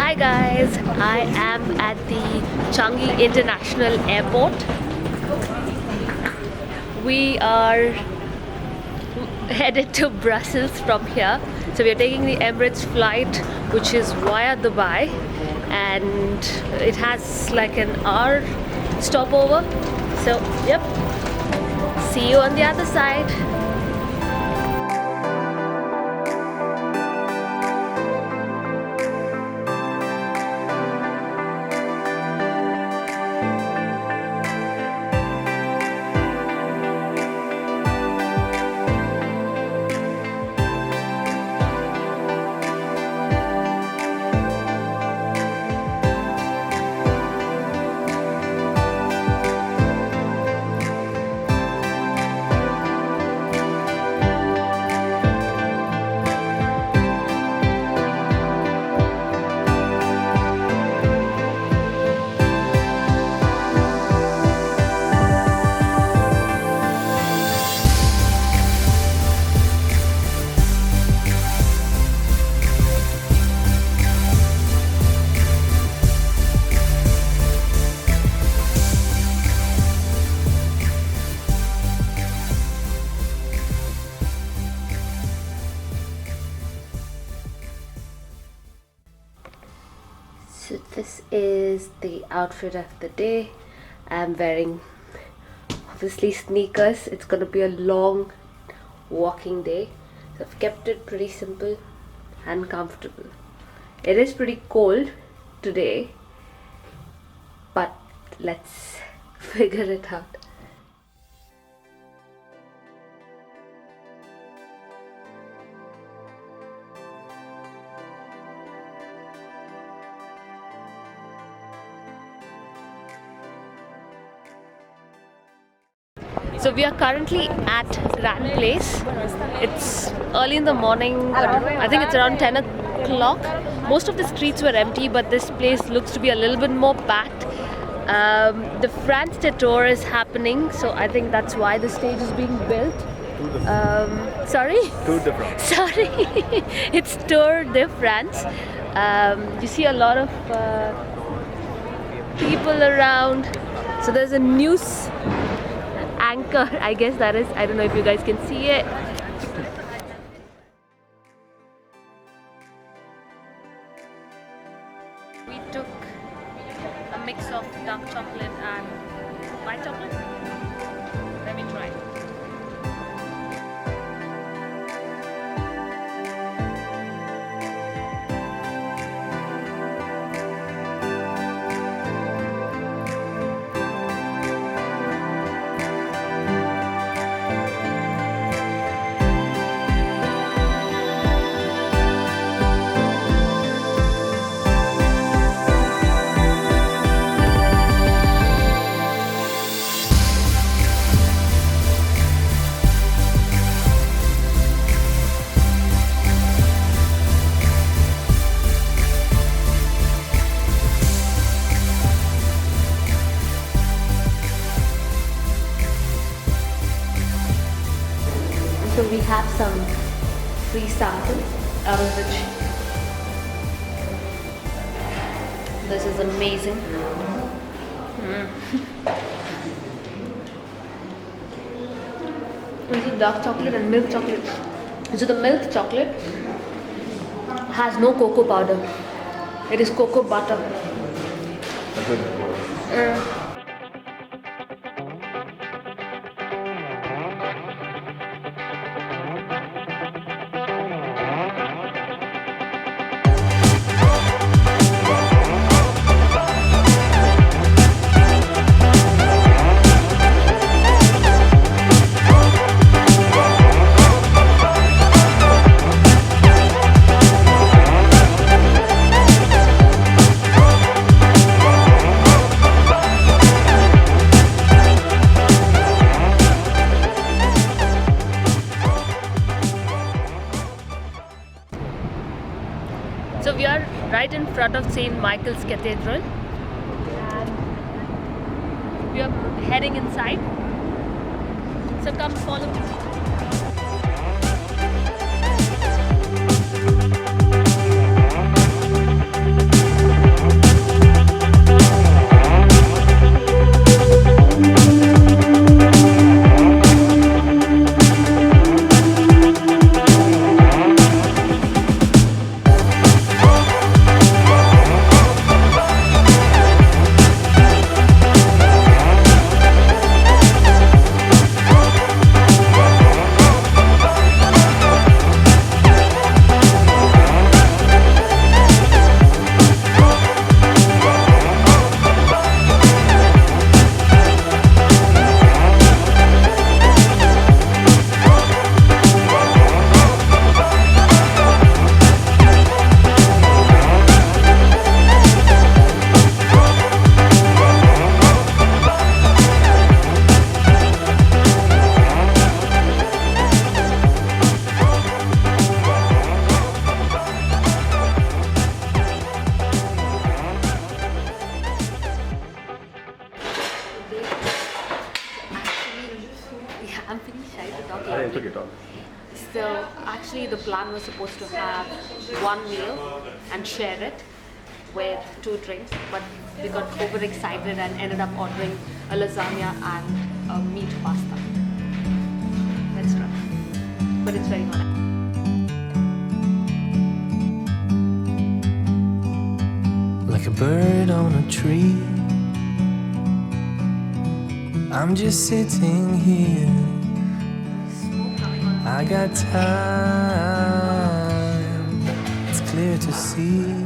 Hi guys, I am at the Changi International Airport. We are headed to Brussels from here. So we are taking the Emirates flight, which is via Dubai, and it has like an hour stopover. So yep, see you on the other side. So this is the outfit of the day. I'm wearing obviously sneakers. It's gonna be a long walking day, so I've kept it pretty simple and comfortable. It is pretty cold today, but let's figure it out. So we are currently at Grand Place. It's early in the morning, I think it's around 10 o'clock. Most of the streets were empty, but this place looks to be a little bit more packed. The France tour is happening, so I think that's why the stage is being built. Sorry? Tour de France. Sorry, it's Tour de France. You see a lot of people around. So there's a news anchor, I guess that is. I don't know if you guys can see it. We took a mix of dark chocolate and white chocolate. Let me try. So we have some free samples, out of which this is amazing. This is dark chocolate and milk chocolate. So the milk chocolate has no cocoa powder. It is cocoa butter. So we are right in front of St. Michael's Cathedral and we are heading inside. So come follow me. took it off. So actually the plan was supposed to have one meal and share it with 2 drinks, but we got overexcited and ended up ordering a lasagna and a meat pasta. Let's try. But it's very good. Like a bird on a tree, I'm just sitting here. I got time, it's clear to see.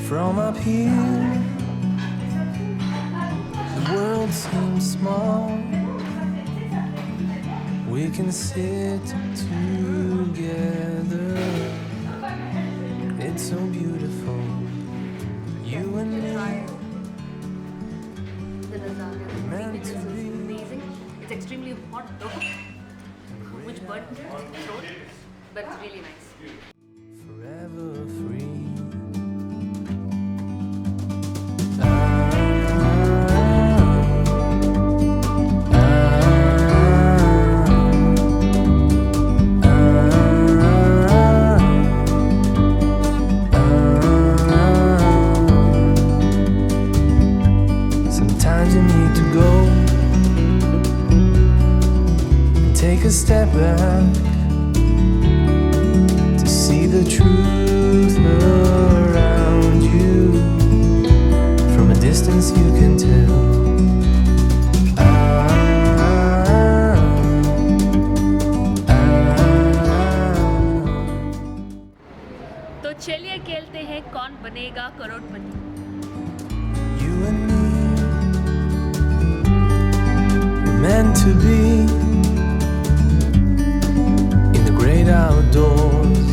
From up here, the world seems small. We can sit together. It's so beautiful, you and me. The lasagna, the sweetness is amazing. It's extremely hot though, which burnt my throat, but it's really nice. Forever free. Sometimes you need to go and take a step back to see the truth around you. From a distance you can tell. तो चलिए खेलते हैं कौन बनेगा करोड़पति. You and me were meant to be in the great outdoors,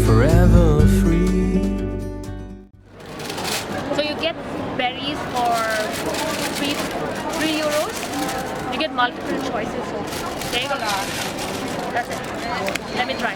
forever free. So you get berries for 3 euros. You get multiple choices. So there you go. That's it. Let me try.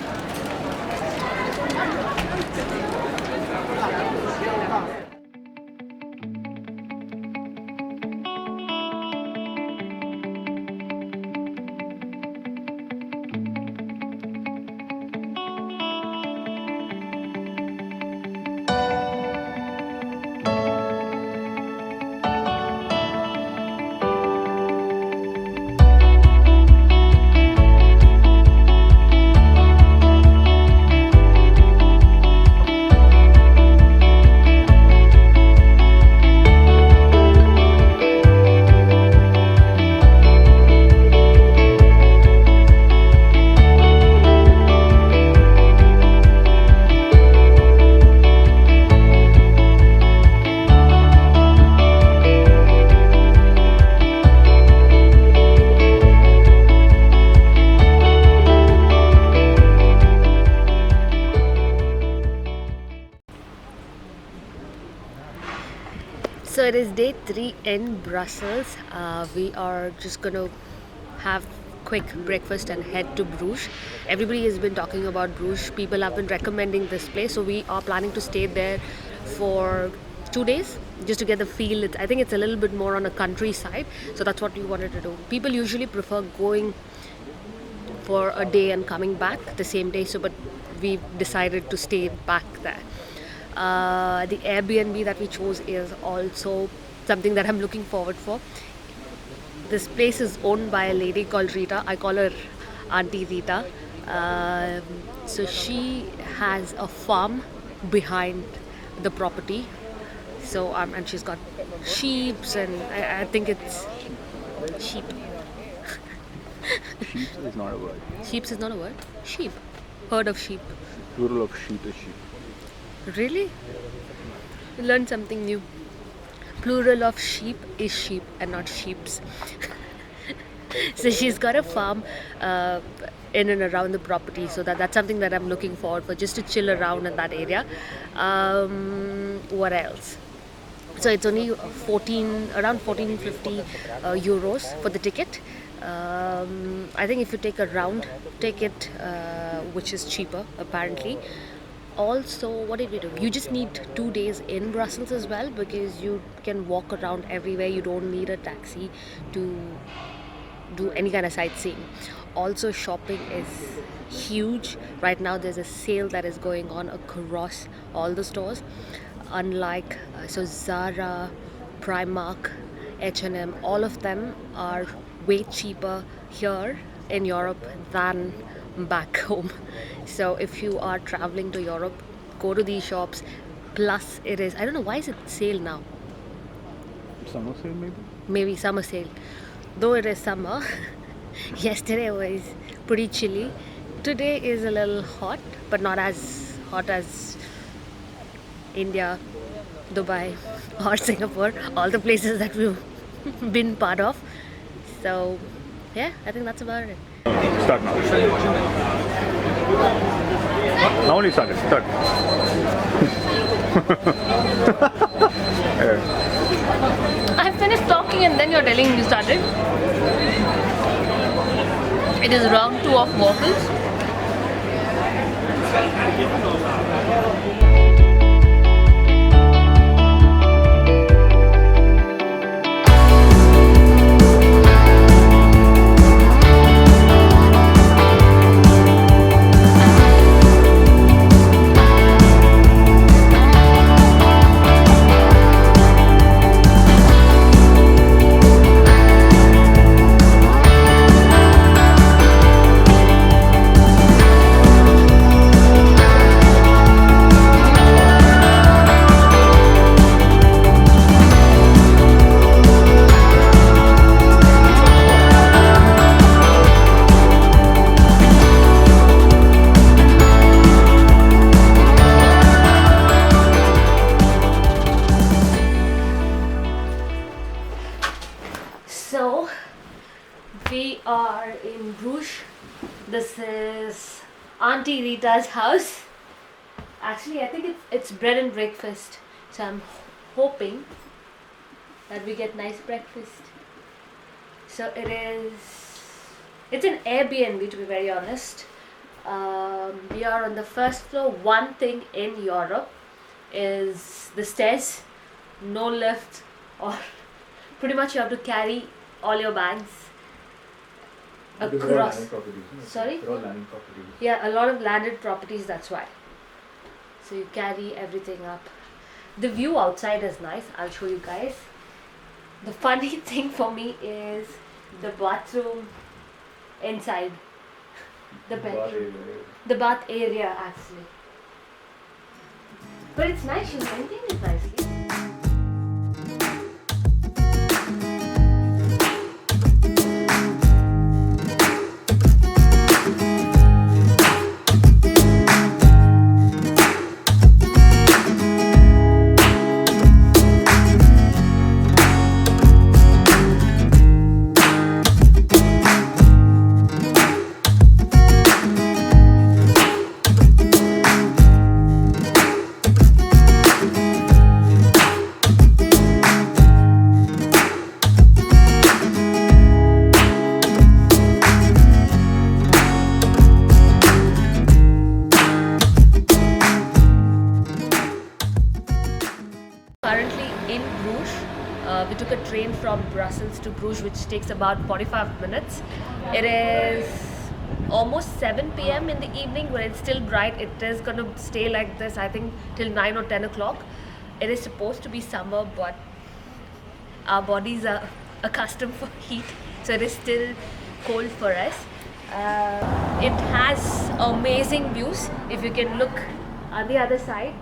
So it is day 3 in Brussels. We are just gonna have quick breakfast and head to Bruges. Everybody has been talking about Bruges. People have been recommending this place, so we are planning to stay there for 2 days just to get the feel. I think it's a little bit more on a countryside, so that's what we wanted to do. People usually prefer going for a day and coming back the same day, so but we decided to stay back there. The Airbnb that we chose is also something that I'm looking forward for. This place is owned by a lady called Rita. I call her Auntie Rita. So she has a farm behind the property. So and she's got sheep, and I think it's sheep. Sheep is not a word. Sheep is not a word. Sheep. Herd of sheep. Plural of sheep is sheep. Really? You learned something new. Plural of sheep is sheep and not sheeps. So she's got a farm in and around the property, so that's something that I'm looking forward for, just to chill around in that area. What else? So it's only around 14.50 euros for the ticket. I think if you take a round ticket, which is cheaper apparently, Also, what did we do? You just need 2 days in Brussels as well, because you can walk around everywhere. You don't need a taxi to do any kind of sightseeing. Also, shopping is huge. Right now there's a sale that is going on across all the stores. Unlike so Zara, Primark, H&M, all of them are way cheaper here in Europe than back home. So if you are traveling to Europe, go to these shops. Plus it is, I don't know why is it sale now. Summer sale maybe? Maybe summer sale. Though it is summer, yesterday was pretty chilly. Today is a little hot, but not as hot as India, Dubai, or Singapore, all the places that we've been part of. So, yeah, I think that's about it. Start now. Now only started. Start. I finished talking and then you're telling me you started. It is round 2 of waffles. So we are in Bruges. This is Auntie Rita's house. Actually, I think it's bread and breakfast. So I'm hoping that we get nice breakfast. So it's an Airbnb, to be very honest. We are on the first floor. One thing in Europe is the stairs, no lift, or pretty much you have to carry all your bags across. Sorry? They're all landing properties. Yeah, a lot of landed properties, that's why. So you carry everything up. The view outside is nice, I'll show you guys. The funny thing for me is the bathroom inside. The bedroom. The bath area actually. But it's nice, she's maintained it nicely. Currently in Bruges, we took a train from Brussels to Bruges, which takes about 45 minutes. It is almost 7 p.m. in the evening, but it's still bright. It is going to stay like this, I think, till 9 or 10 o'clock. It is supposed to be summer, but our bodies are accustomed for heat, so it is still cold for us. It has amazing views. If you can look on the other side,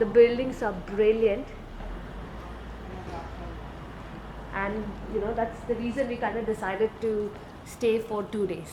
the buildings are brilliant. And you know, that's the reason we kind of decided to stay for 2 days.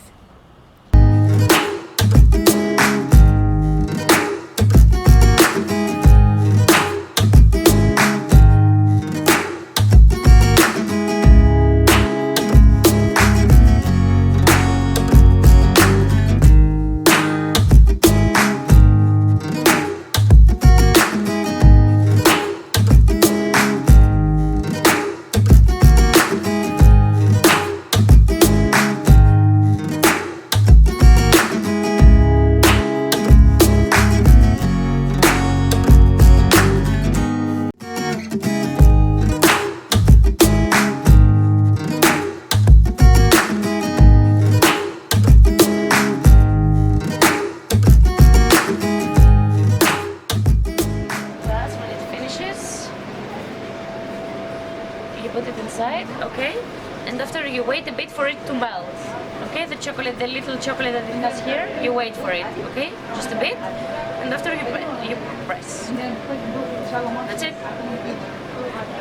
put it inside, okay? And after you wait a bit for it to melt. Okay, the chocolate, the little chocolate that it has here, you wait for it, okay? Just a bit. And after you press. That's it.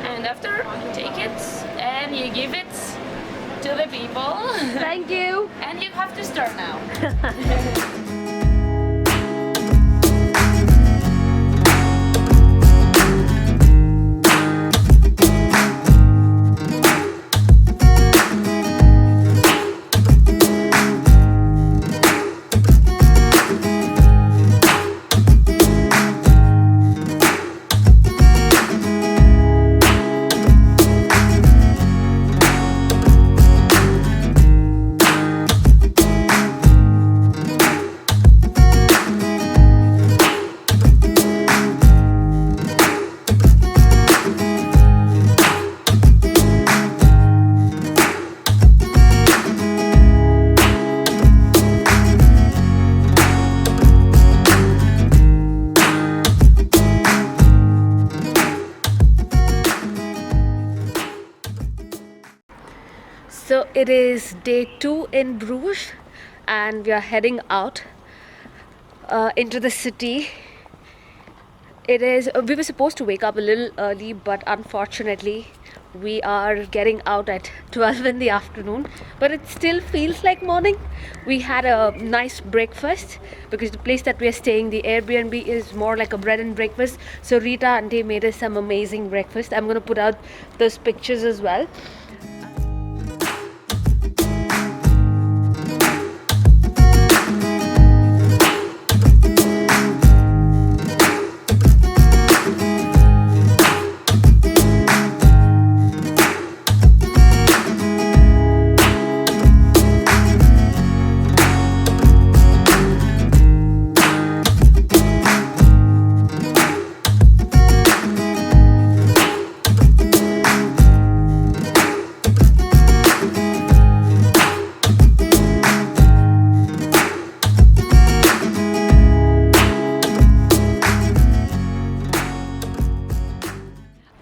And after you take it and you give it to the people. Thank you. And you have to stir now. So it is day 2 in Bruges and we are heading out into the city. We were supposed to wake up a little early, but unfortunately we are getting out at 12 in the afternoon, but it still feels like morning. We had a nice breakfast because the place that we are staying, the Airbnb, is more like a bread and breakfast. So Rita and they made us some amazing breakfast. I'm going to put out those pictures as well.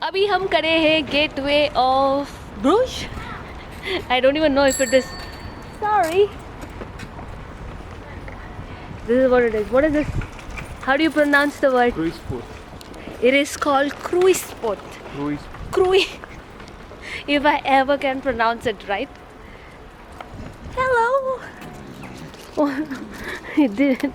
अभी हम करे हैं gateway of brews. I don't even know if it is. Sorry. This is what it is. What is this? How do you pronounce the word? Cruisport. It is called Cruisport. Cruise. If I ever can pronounce it right. Hello. Oh, it didn't.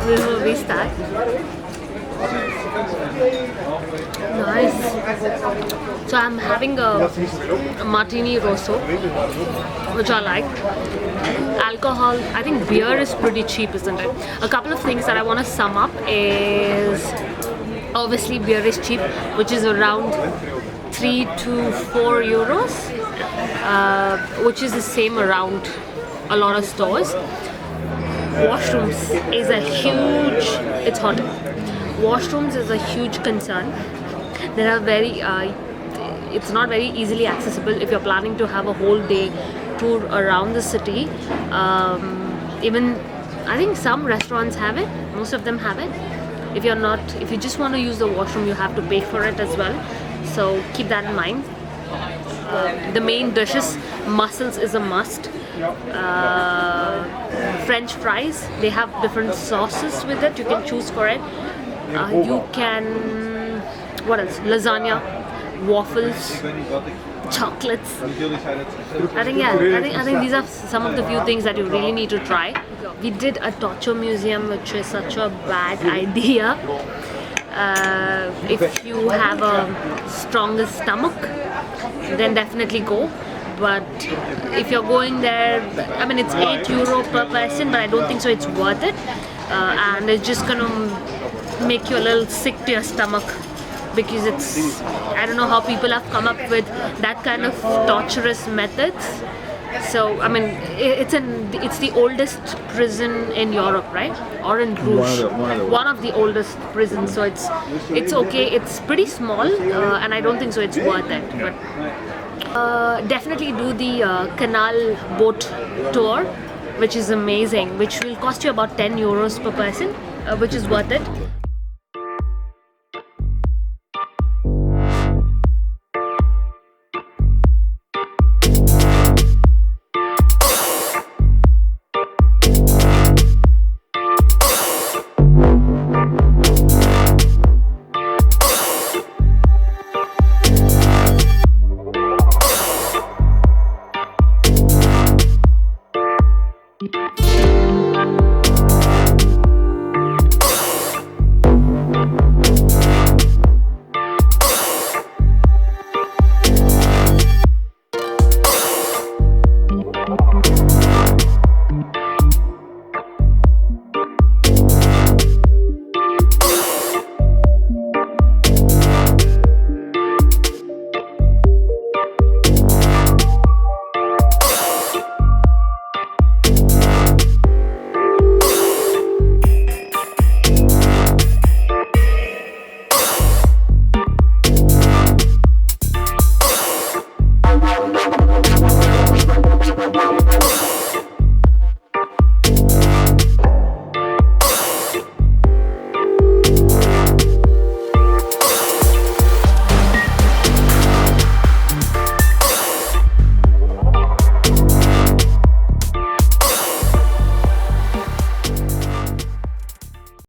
Will we start? Nice. So I'm having a martini rosso, which I like. Alcohol, I think beer is pretty cheap, isn't it? A couple of things that I want to sum up is obviously beer is cheap, which is around 3 to 4 euros, which is the same around a lot of stores. Washrooms is a huge, it's hot. Washrooms is a huge concern. They are very, it's not very easily accessible if you're planning to have a whole day tour around the city. Even, I think some restaurants have it, most of them have it. If you just want to use the washroom, you have to pay for it as well. So keep that in mind. The main dishes, mussels is a must. French fries, they have different sauces with it, you can choose for it. You can, what else, lasagna, waffles, chocolates. I think these are some of the few things that you really need to try. We did a torture museum, which is such a bad idea. If you have a stronger stomach, then definitely go. But if you're going there, I mean, it's €8 per person, but I don't think so it's worth it. And it's just gonna make you a little sick to your stomach, because it's, I don't know how people have come up with that kind of torturous methods. So I mean, it's the oldest prison in Europe, right? Or in Bruges, one of the oldest prisons. So it's okay. It's pretty small, and I don't think so it's worth it. But definitely do the canal boat tour, which is amazing, which will cost you about 10 euros per person, which is worth it.